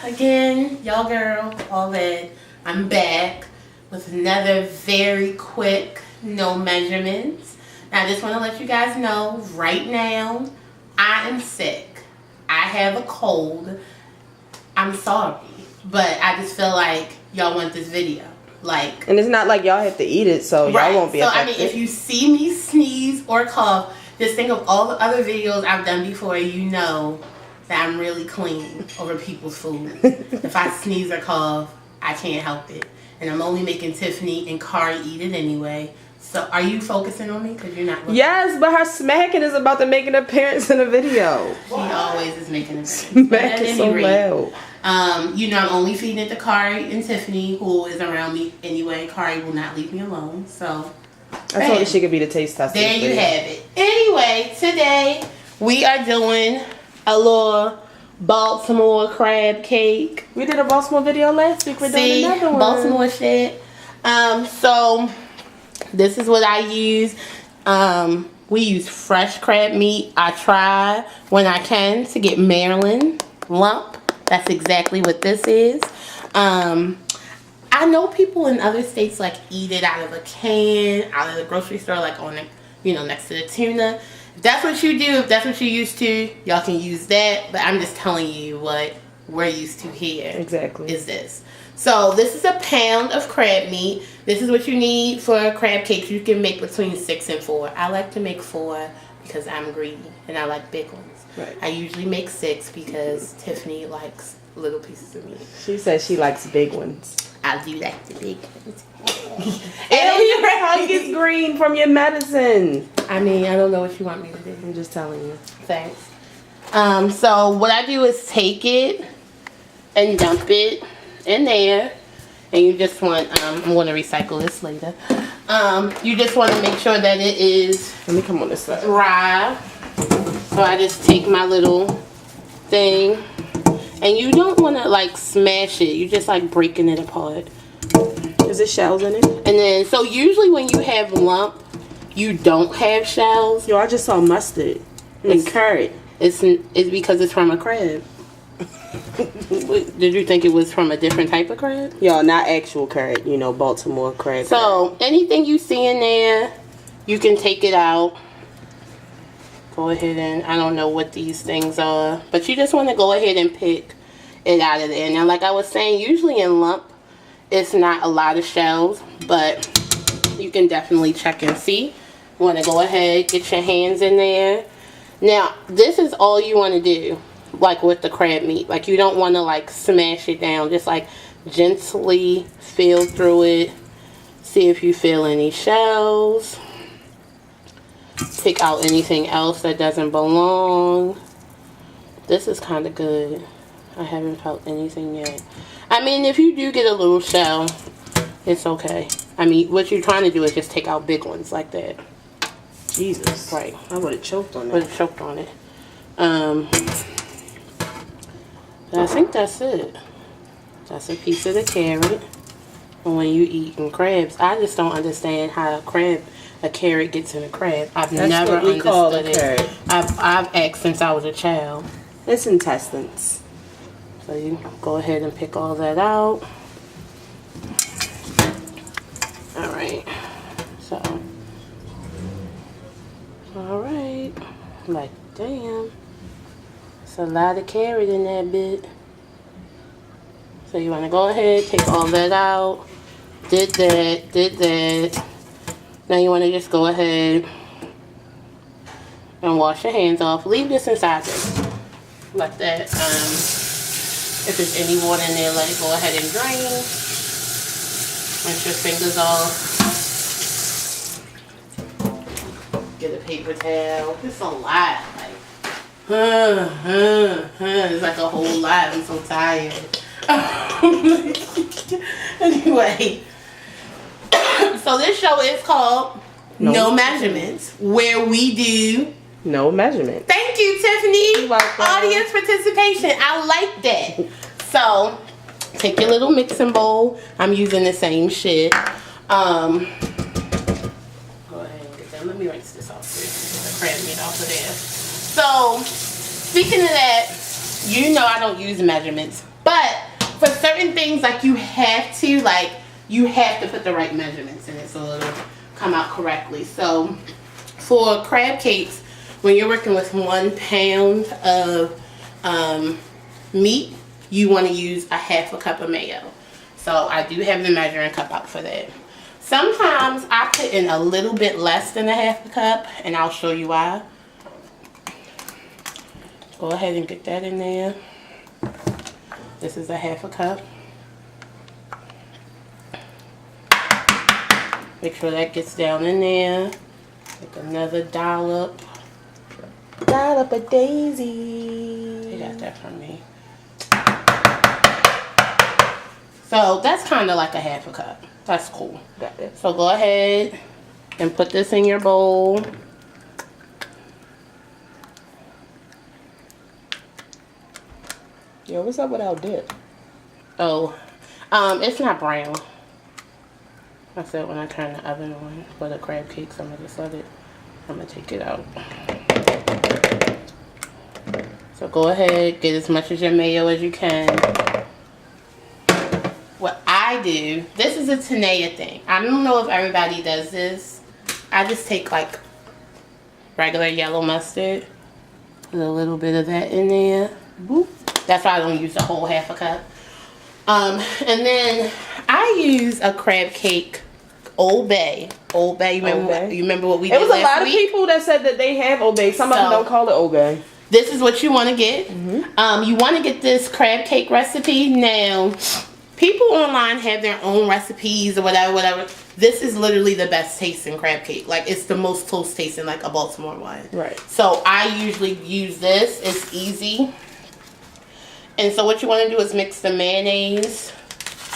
again, y'all girl, all that. I'm back with another very quick, no measurements. Now, I just want to let you guys know right now, I am sick. I have a cold. I'm sorry, but I just feel like y'all want this video. Like, and it's not like y'all have to eat it, so y'all won't be affected. I mean, if you see me sneeze or cough, just think of all the other videos I've done before. You know that I'm really clean over people's food. If I sneeze or cough, I can't help it. And I'm only making Tiffany and Kari eat it anyway. So are you focusing on me? Because you're not looking. Yes, but her smacking is about to make an appearance in the video. She always is making an appearance. Smacking so loud. You know, I'm only feeding it to Kari and Tiffany, who is around me anyway. Kari will not leave me alone. So I told her she could be the taste tester. There you have it. Anyway, today we are doing a little Baltimore crab cake. We did a Baltimore video last week. We're doing another one. Baltimore shit. So this is what I use. We use fresh crab meat. I try when I can to get Maryland lump. That's exactly what this is. I know people in other states like eat it out of a can, out of the grocery store, like on the, you know, next to the tuna. If that's what you do, if that's what you're used to, y'all can use that. But I'm just telling you what we're used to here. Exactly. Is this. So this is a pound of crab meat. This is what you need for crab cakes. You can make between 6 and 4. I like to make 4 because I'm greedy and I like big ones. Right. I usually make 6 because Tiffany likes little pieces of meat. She says she likes big ones. I do like the big ones. And your tongue is green from your medicine. I mean, I don't know what you want me to do. I'm just telling you. Thanks. So what I do is take it and dump it in there. And you just want, I'm going to recycle this later. You just want to make sure that it is... Let me come on this side. Dry. So I just take my little thing. And you don't want to, like, smash it. You just, like, breaking it apart. Is there shells in it? And then, so usually when you have lump, you don't have shells. Yo, I just saw mustard and carrot. It's because it's from a crab. Did you think it was from a different type of crab? Yo, not actual carrot. You know, Baltimore crab. So, anything you see in there, you can take it out. Go ahead and, I don't know what these things are, but you just want to go ahead and pick it out of there. Now, like I was saying, usually in lump, it's not a lot of shells, but you can definitely check and see. You want to go ahead, get your hands in there. Now, this is all you want to do, like with the crab meat. Like, you don't want to, like, smash it down. Just, like, gently feel through it. See if you feel any shells. Pick out anything else that doesn't belong. This is kind of good. I haven't felt anything yet. I mean, if you do get a little shell, it's okay. I mean, what you're trying to do is just take out big ones like that. Jesus. Right. I would have choked on that. Would have choked on it. But I think that's it. That's a piece of the carrot. And when you eating crabs, I just don't understand how a carrot gets in a crab. I've never understood it. I've asked since I was a child. It's intestines. So you go ahead and pick all that out. Alright. So. Alright. Like, damn. It's a lot of carrot in that bit. So you want to go ahead, take all that out. Did that. Now you want to just go ahead and wash your hands off. Leave this inside there. Like that. If there's any water in there, let it go ahead and drain. Rinse your fingers off. Get a paper towel. It's a lot. It's like a whole lot. I'm so tired. Anyway. So this show is called No Measurements, where we do no measurement. Thank you, Tiffany. Audience participation. I like that. So take your little mixing bowl. I'm using the same shit. Go ahead and get that. Let me rinse this off too. Get the crab meat off of there. So speaking of that, you know I don't use measurements, but But for certain things, like you have to put the right measurements in it so it'll come out correctly. So for crab cakes, when you're working with 1 pound of meat, you want to use a half a cup of mayo. So I do have the measuring cup out for that. Sometimes I put in a little bit less than a half a cup, and I'll show you why. Go ahead and get that in there. This is a half a cup. Make sure that gets down in there. Take another dollop. Dollop a daisy. They got that from me. So that's kind of like a half a cup. That's cool. Got it. So go ahead and put this in your bowl. Yo, what's up with our dip? Oh, it's not brown. I said when I turn the oven on for the crab cakes, I'm gonna take it out. So go ahead, get as much of your mayo as you can. What I do, this is a Tanea thing. I don't know if everybody does this. I just take like regular yellow mustard, put a little bit of that in there. Boop. That's why I don't use the whole half a cup. And then I use a crab cake Old Bay. Old Bay, you remember what we did last week? It was a lot of people that said that they have Old Bay. Some of them don't call it Old Bay. This is what you want to get. You want to get this crab cake recipe. Now, people online have their own recipes or whatever. This is literally the best tasting crab cake. Like, it's the most close tasting, like a Baltimore one. Right. So I usually use this. It's easy. And so what you want to do is mix the mayonnaise,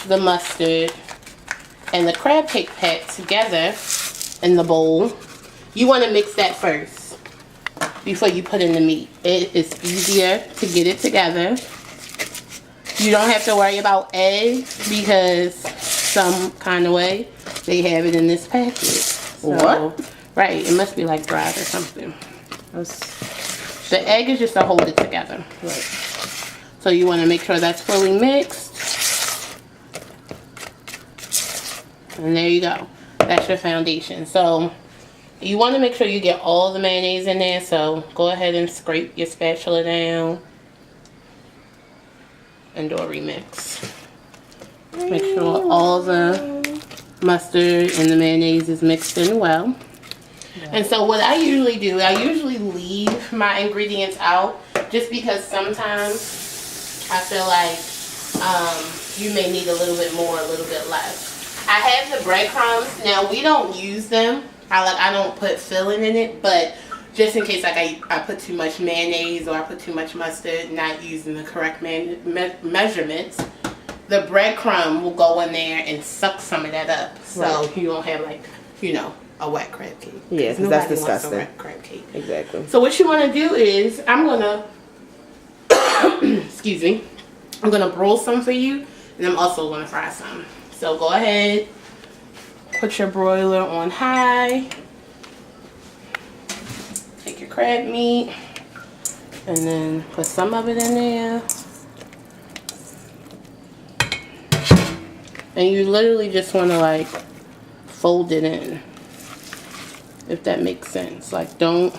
the mustard, and the crab cake pack together in the bowl. You want to mix that first before you put in the meat. It is easier to get it together. You don't have to worry about eggs because some kind of way they have it in this package. So, what? Right, it must be like dried or something. The egg is just to hold it together. Right. So you want to make sure that's fully mixed. And there you go. That's your foundation. So you want to make sure you get all the mayonnaise in there. So go ahead and scrape your spatula down and do a remix. Make sure all the mustard and the mayonnaise is mixed in well. And so what I usually do, I usually leave my ingredients out just because sometimes I feel like you may need a little bit more, a little bit less. I have the breadcrumbs. Now, we don't use them. I don't put filling in it, but just in case like I put too much mayonnaise or I put too much mustard, not using the correct measurements, the breadcrumb will go in there and suck some of that up. So you don't have like, you know, a wet crab cake. Yeah, because that's disgusting. Wants a wet crab cake. Exactly. So what you want to do is, I'm going to excuse me, I'm going to broil some for you, and I'm also going to fry some. So go ahead, put your broiler on high, take your crab meat, and then put some of it in there. And you literally just want to like fold it in, if that makes sense. Like, don't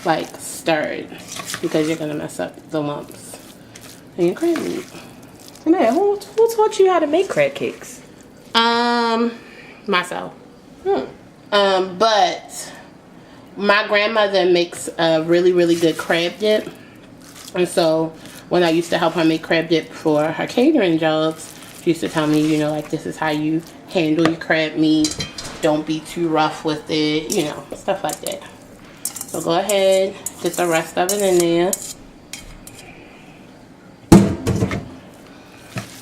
like stir it because you're going to mess up the lumps. And your crab meat. Man, who taught you how to make crab cakes? Myself. But my grandmother makes a really, really good crab dip. And so when I used to help her make crab dip for her catering jobs, she used to tell me, you know, like, this is how you handle your crab meat. Don't be too rough with it, you know, stuff like that. So go ahead, get the rest of it in there.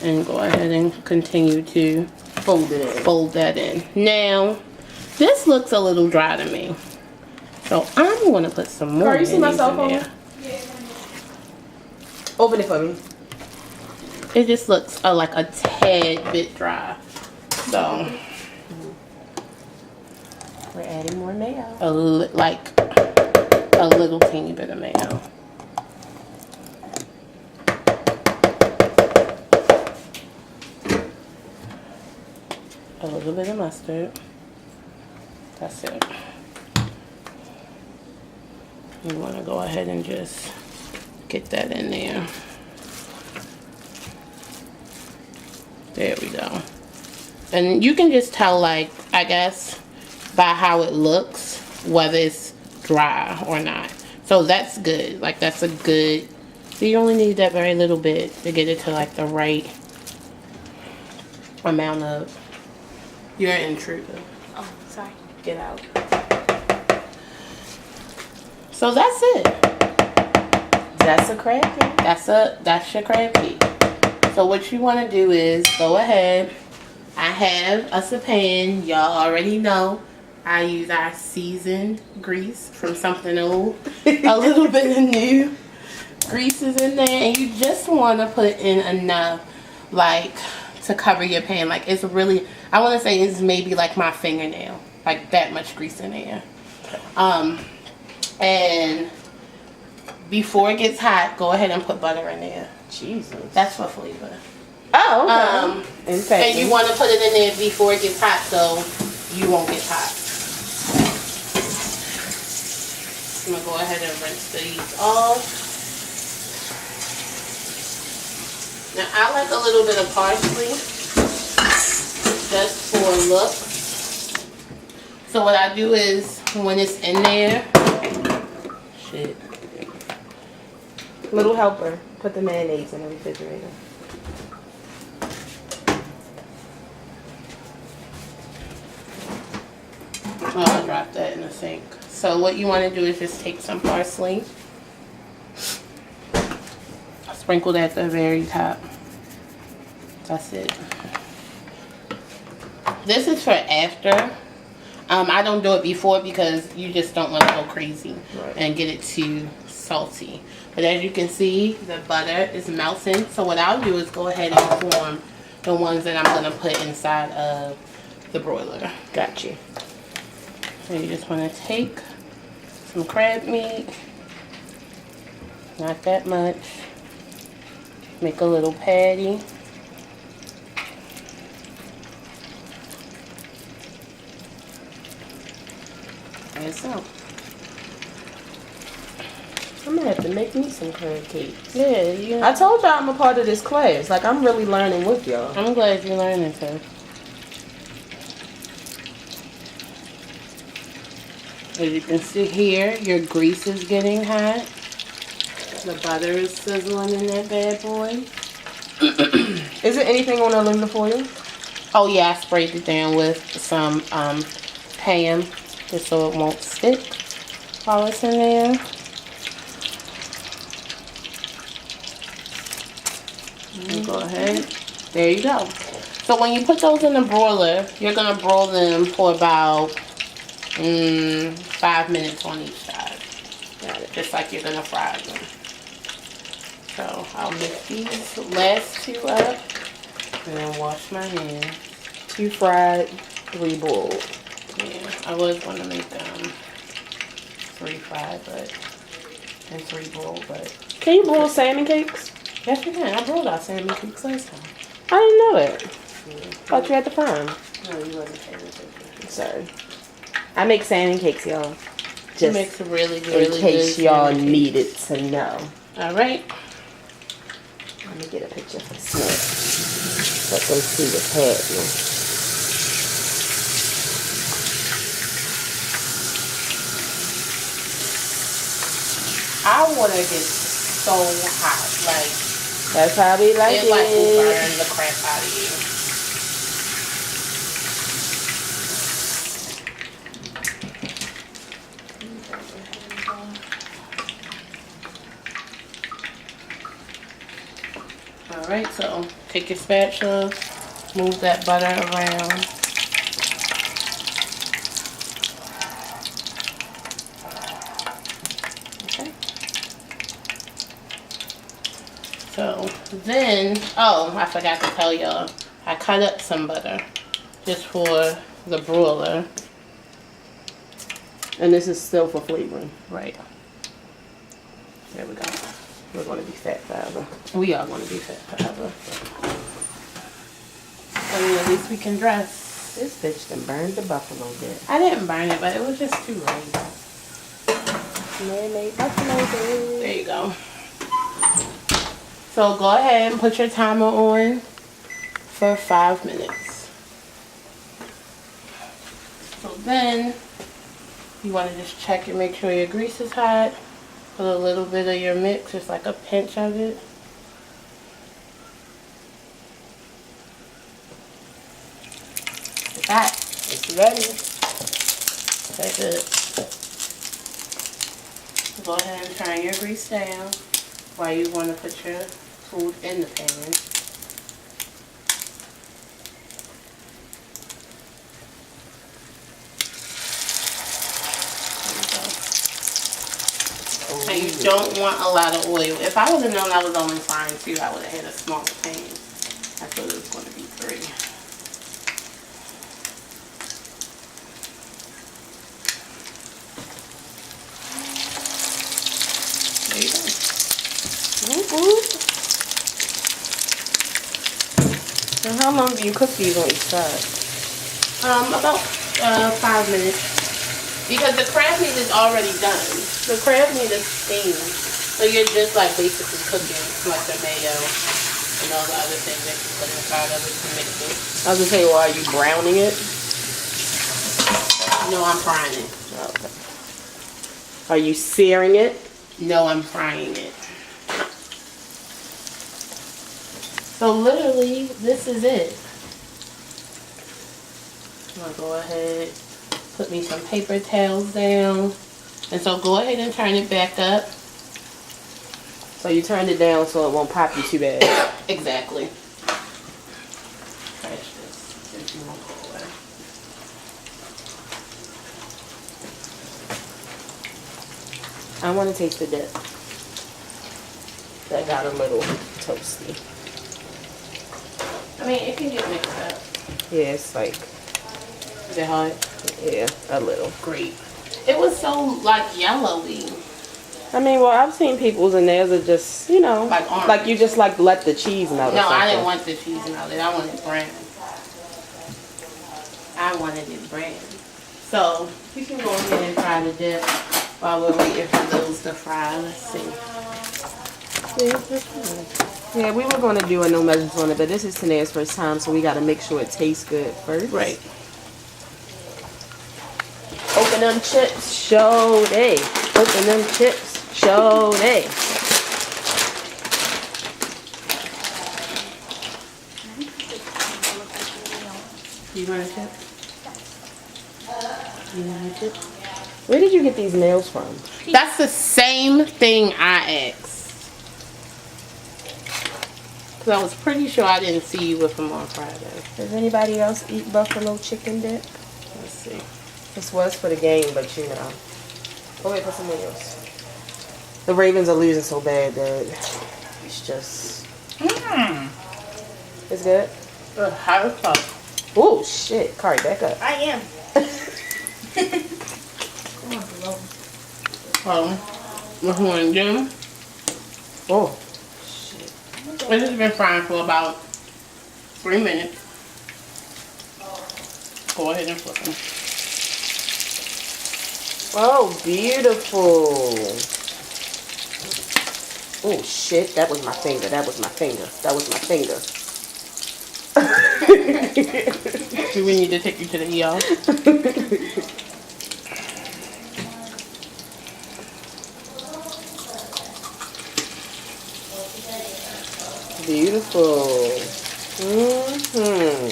And go ahead and continue to fold that in. Now, this looks a little dry to me. So I'm going to put some more you see my cell phone? there. Open it for me. It just looks like a tad bit dry. So we're adding more mayo. Like a little teeny bit of mayo. bit of mustard. That's it. You want to go ahead and just get that in there. There we go. And you can just tell, like, I guess, by how it looks, whether it's dry or not. So that's good. Like, that's a good... So you only need that very little bit to get it to, like, the right amount of... You're an intruder. Oh, sorry. Get out. So that's it. That's a crab cake. That's your crab cake. So what you want to do is go ahead. I have us a pan. Y'all already know I use our seasoned grease from Something Old. A little bit of new grease is in there, and you just want to put in enough, like, to cover your pan. Like, it's really, I want to say it's maybe like my fingernail, like that much grease in there. And before it gets hot, go ahead and put butter in there. Jesus. That's for flavor. Oh, okay. And you want to put it in there before it gets hot so you won't get hot. I'm going to go ahead and rinse these off. Now, I like a little bit of parsley just for a look. So what I do is, when it's in there, shit. Little helper. Put the mayonnaise in the refrigerator. Oh, I dropped that in the sink. So what you want to do is just take some parsley. Sprinkle that at the very top. That's it. This is for after. I don't do it before because you just don't want to go crazy and get it too salty. But as you can see, the butter is melting. So what I'll do is go ahead and form the ones that I'm going to put inside of the broiler. Got you. So you just want to take some crab meat. Not that much. Make a little patty. And so. I'm gonna have to make me some crab cakes. Yeah, you. I told y'all I'm a part of this class. Like, I'm really learning with y'all. I'm glad you're learning too. As you can see here, your grease is getting hot. The butter is sizzling in that bad boy. Is there anything on aluminum foil? Oh yeah, I sprayed it down with some Pam just so it won't stick while it's in there. And go ahead. There you go. So when you put those in the broiler, you're gonna broil them for about 5 minutes on each side. Got it. Just like you're gonna fry them. So I'll mix these last two up and then wash my hands. 2 fried, 3 boiled. Yeah, I was gonna make 3 fried, and 3 boiled, but Can you boil salmon cakes? yes you can. I broiled our salmon cakes last time. I didn't know that. Yeah. Thought you had to fry them. No, you wasn't paying attention. Sorry. I make salmon cakes, y'all. It Just makes really, in really case good y'all salmon cakes. needed to know. All right. Let me get a picture for Smith. Let them see what's happening. Our water gets so hot, like That's how we like it it. like will burn the crap out of you. Alright, so take your spatula, move that butter around. Okay. So then, oh, I forgot to tell y'all, I cut up some butter just for the broiler. And this is still for flavoring. Right. There we go. We're going to be fat forever. We are going to be fat forever. I mean, at least we can dress. This bitch done burned the buffalo dip. I didn't burn it, but it was just too light. Man-made buffalo dip. There you go. So go ahead and put your timer on for 5 minutes. So then you want to just check and make sure your grease is hot. Put a little bit of your mix, just like a pinch of it. It's hot. It's ready. That's good. Go ahead and turn your grease down while you want to put your food in the pan. And you don't want a lot of oil. If I would have known I was only frying 2, I would have had a smaller pan. I thought it was going to be 3. There you go. So how long do you cook these on each side? About 5 minutes. Because the crab meat is already done. The crab meat is steamed. So you're just like basically cooking like the mayo and all the other things that you put inside of it to mix it. I was gonna say, well, are you browning it? No, I'm frying it. Okay. Are you searing it? No, I'm frying it. So literally, this is it. I'm gonna go ahead, put me some paper towels down. And so go ahead and turn it back up. So you turned it down so it won't pop you too bad. Exactly. Trash this. If you won't go away. I want to taste the dip. That got a little toasty. I mean, it can get mixed up. Yeah, it's like, Is it hot? yeah, a little. Great. It was so like yellowy. I mean, well, I've seen people's and theirs are just, you know, Like orange. like you just like let the cheese melt. No, or I didn't something. want the cheese melted. I wanted brown. I wanted it brown. So you can go ahead and fry the dip while we're waiting for those to fry. Let's see. Yeah, we were going to do a no measurements on it, but this is Tanae's first time, so we got to make sure it tastes good first. Right. Open them chips, show day. Open them chips, show day. You want a chip? You want a chip? Where did you get these nails from? That's the same thing I asked. Because I was pretty sure I didn't see you with them on Friday. Does anybody else eat buffalo chicken dip? Let's see. This was for the game, but you know. Oh wait, put some nails. The Ravens are losing so bad that it's just. It's good? How the fuck? Oh shit. Kari, back up. I am. Which one, Jim? Oh. This has been frying for about 3 minutes. Go ahead and flip them. Oh, beautiful. Oh shit, that was my finger. That was my finger. That was my finger. Do we need to take you to the ER? Beautiful.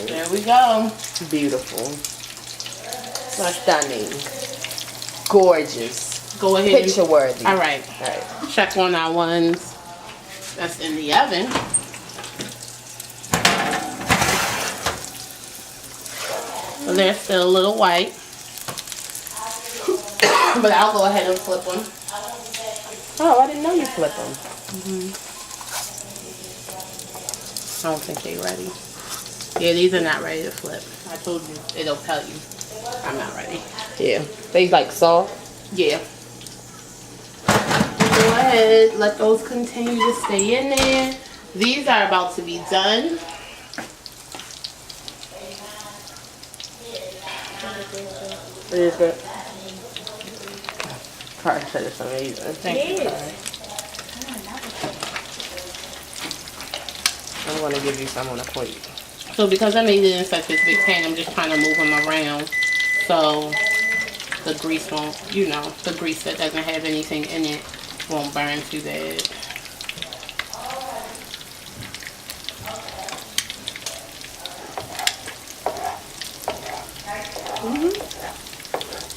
There we go. Beautiful. Stunning. Gorgeous. Go ahead. Picture worthy. All right. All right. Check on our ones that's in the oven. So they're still a little white. But I'll go ahead and flip them. Oh, I didn't know you flip them. I don't think they're ready. Yeah, these are not ready to flip. I told you, it'll tell you. I'm not ready. Yeah. They like soft. Yeah. Go ahead, let those continue to stay in there. These are about to be done. It is good. Carter said it's amazing. Thank you, Carter. I'm going to give you some on a plate. So because I made it in such a big pan, I'm just trying to move them around so the grease won't, you know, the grease that doesn't have anything in it won't burn too bad.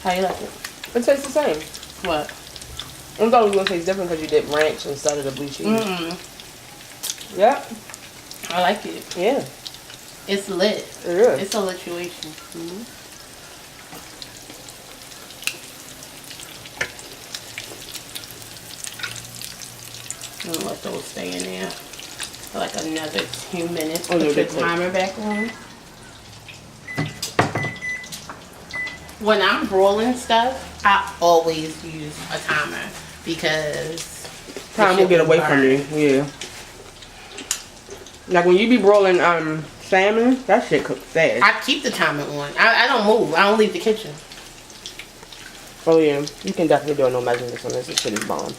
How you like it? It tastes the same. What? I thought it was going to taste different because you did ranch instead of the blue cheese. Yep. I like it. Yeah. It's lit. It is. It's a lituation. I'm gonna let those stay in there for like another 2 minutes. Put your timer back on. When I'm broiling stuff, I always use a timer because time will get away from you. Yeah. Like when you be broiling salmon, that shit cooks fast. I keep the timer on. I don't move. I don't leave the kitchen. Oh yeah, you can definitely do no measurements on this. This shit is bomb.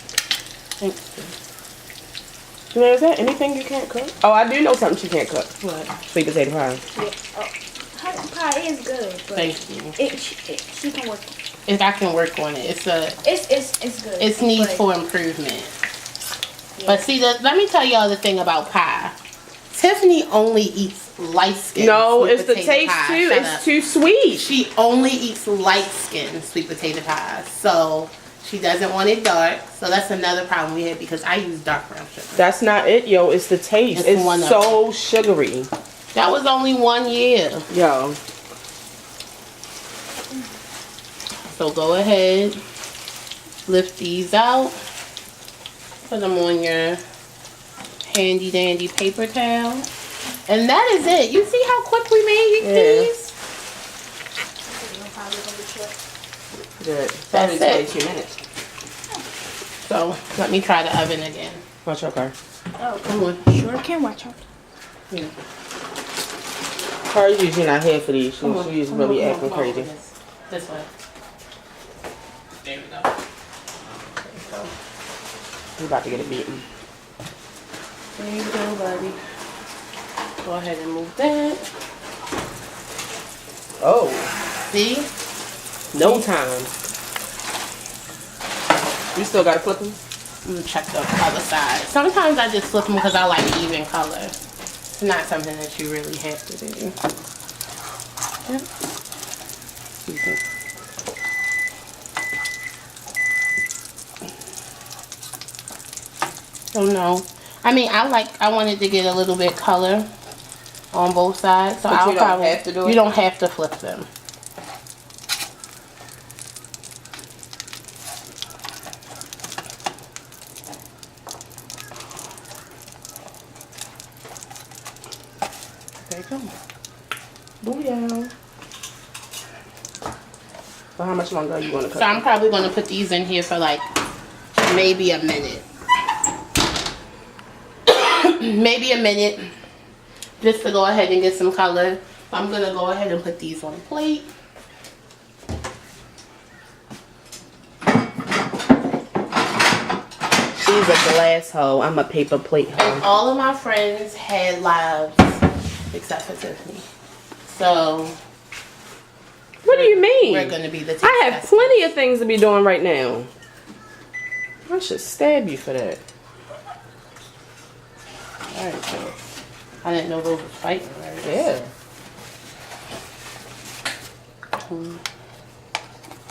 Thanks. Now, is there anything you can't cook? Oh, I do know something she can't cook. What? Sweet potato pie. Yeah. Oh, her pie is good. But Thank you. She can work. If I can work on it, it's good. It needs for improvement. Yeah. But see, let me tell y'all the thing about pie. Tiffany only eats light skin. No, it's the taste pie. too. It's too sweet. She only eats light skin sweet potato pie. So she doesn't want it dark. So that's another problem we had because I use dark brown sugar. That's not it, yo. It's the taste. It's so sugary. That was only 1 year. Yo. So go ahead, lift these out, put them on your handy dandy paper towel, and that is it. You see how quick we made these? Good. That's it. 2 minutes. So let me try the oven again. Watch out, Car. Oh, Come on. sure can watch out. Yeah. Car's usually not here for these. She's really acting crazy. This way. There we go. There we go. We're about to get it beaten. There you go, buddy. Go ahead and move that. Oh. See? No time. You still gotta flip them? I'm gonna check the other side. Sometimes I just flip them because I like even color. It's not something that you really have to do. Yep. Excuse me. So no. I mean, I wanted to get a little bit color on both sides. So but I'll you don't probably have to do it? You don't have to flip them. There you go. Booyah. So how much longer are you gonna cook? So I'm probably gonna put these in here for like maybe a minute. Maybe a minute. Just to go ahead and get some color. I'm gonna go ahead and put these on a plate. She's a glass hoe. I'm a paper plate hoe. And all of my friends had lives except for Tiffany. So What do you mean? we're gonna be the taste I have testers. plenty of things to be doing right now. I should stab you for that. Alright, so I didn't know those were fighting words. Yeah.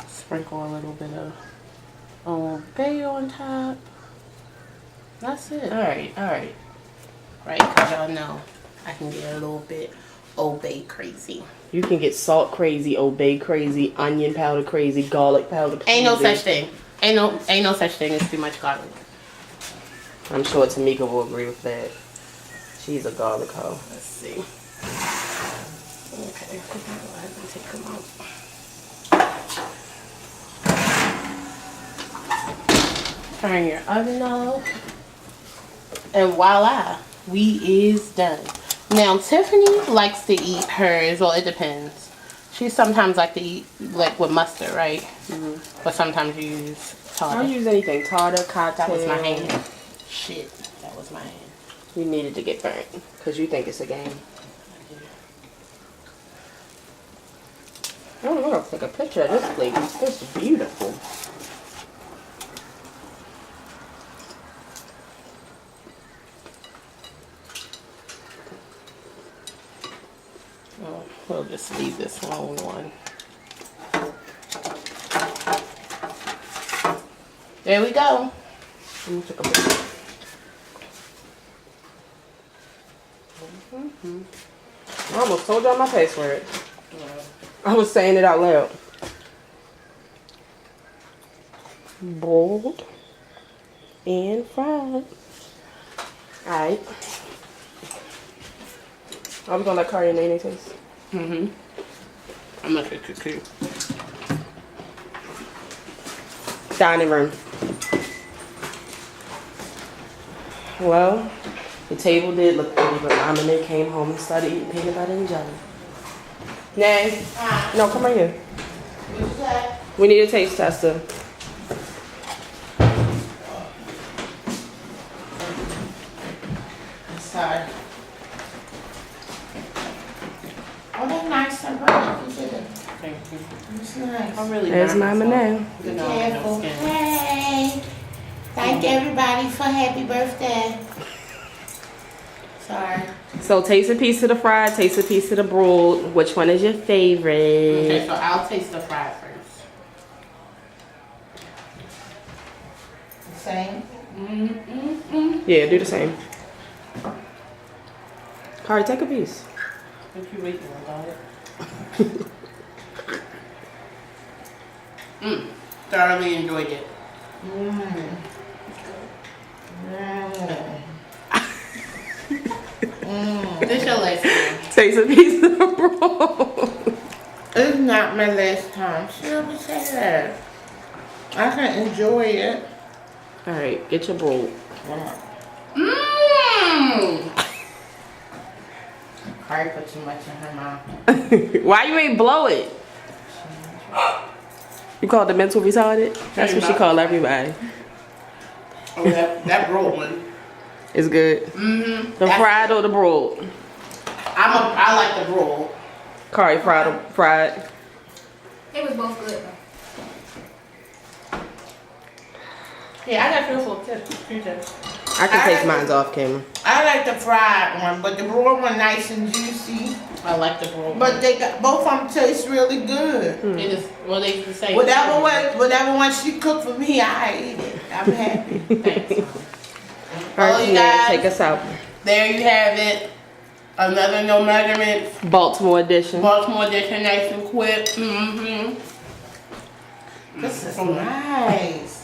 Sprinkle a little bit of Old Bay on top. That's it. Alright. Right, because y'all know I can get a little bit Old Bay crazy. You can get salt crazy, Old Bay crazy, onion powder crazy, garlic powder crazy. Ain't no such thing. Ain't no such thing as too much garlic. I'm sure Tamika will agree with that. She's a garlic hoe. Let's see. Okay, go ahead and take them out. Turn your oven off. And voila, we is done. Now Tiffany likes to eat hers, well it depends. She sometimes like to eat like with mustard, right? But sometimes you use I'll tartar. use anything. Tartar, cocktail. That was my hand. Shit, that was my hand. You needed to get burnt because you think it's a game. Oh, I'm gonna take a picture of this plate. It's beautiful. Oh, we'll just leave this lone one. There we go. Let me take a picture. I almost told y'all my password. I was saying it out loud. Boiled and fried. Alright. I was gonna let Kari and Nene taste. I'm gonna take it too. Dining room. Well, the table did look pretty, but Mom and they came home and started eating peanut butter and jelly. Nay, no, come right here. We need a taste tester. Sorry. Oh, they're nice and bright. You did it. Thank you. It's nice. I'm really There's burnt, Mama so- now. Be No, no careful. skin. Hey. Thank everybody for happy birthday. Sorry. So taste a piece of the fried, taste a piece of the broiled. Which one is your favorite? Okay, so I'll taste the fried first. The same. Yeah, do the same. Kari, take a piece. What you waiting on, dog? Thoroughly enjoyed it. This your last time. Taste a piece of the broiled. It's not my last time. She always say that. I can enjoy it. All right, get your broiled. Cardi put too much in her mouth. Why you ain't blow it? You called the mental retarded? That's what she called everybody. Oh, that broiled one. It's good. The fried or the broiled? I like the broiled. Kari, fried. It was both good though. Yeah, I got fearful too. I can taste mine off camera. I like the fried one, but the broiled one nice and juicy. I like the broiled But one. they got both of them taste really good. It is, well, they the same. Whatever one she cooked for me, I eat it. I'm happy. Thanks. All right, you Janelle, guys. take us out. There you have it. Another no measurements. Baltimore edition. Baltimore edition, nice and quick. This is nice.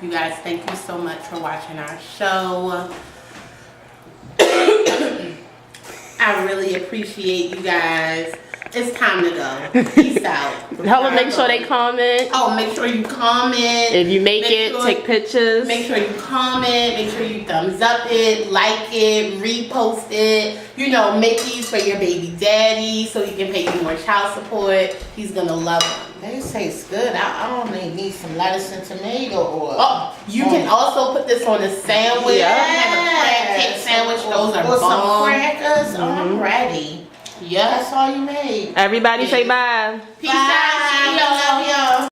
You guys, thank you so much for watching our show. I really appreciate you guys. It's time to go. Peace out. Tell them make sure they comment. Oh, make sure you comment. If you make it, sure- take pictures. Make sure you comment. Make sure you thumbs up it, like it, repost it. You know, make these for your baby daddy so he can pay you more child support. He's gonna love them. They taste good. I only need some lettuce and tomato oil. Oh, you can also put this on a sandwich. Yeah. Have a crab cake sandwich. Those are Or some bomb. crackers. Oh, I'm ready. Yes. That's all you made. Everybody say bye. Peace out. See y'all. Love y'all.